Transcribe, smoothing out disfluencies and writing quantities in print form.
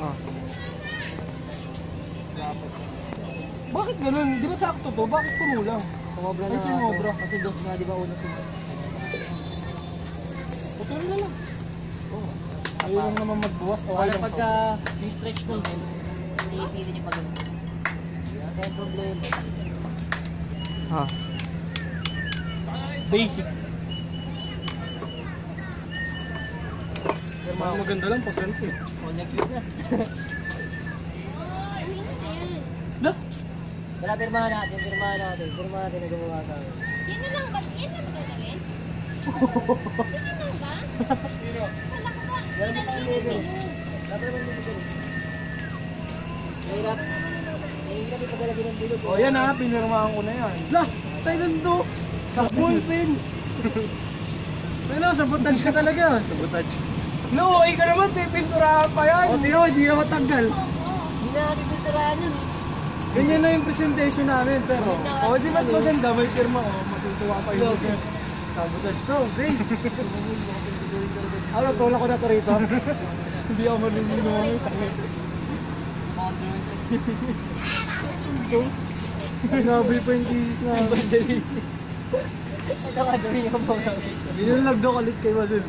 Oh. Bakit ganun? Di ba sakto to? Bakit kumulang? Sumobra Ay, na sumobra. Kasi dos nga di ba una sumobra. Putol na lang. Oo. Ayaw lang naman magbuwas. Para pagka yung stretch mo din, iipitin yung pag-ano. Yan kaya problema. Ha. Basic. Pero maganda lang pa selfie. Oh, next week na. Lah? Tara, pirmahan natin na gumawa sa akin. Yan na lang ba? Yan na ba gagawin? Yan lang ba? Sino? Wala ko ba? Yan na lang level. Dapat naman dito. Mahirap. Mahirap ipagalagin ng bilog. O yan ha, pinirmahan ko na yan. Lah! Thailand do! Ballpen! Ano, sabotage ka talaga. Sabotage. No, ka naman, pipinturahan pa yan. O, hindi na matanggal. Hindi na natin pinturahan yun. Ganyan na yung presentation namin, sir. O, di mas maganda, may pirma ko. Matutuwa pa yun. Sabotage. So, Grace. Ano, tulak ko na to rito. Hindi ako marunong naman. Grabe pa yung thesis na. Ito ka, dumi yung mga. Binunlag daw kalit kay Malul.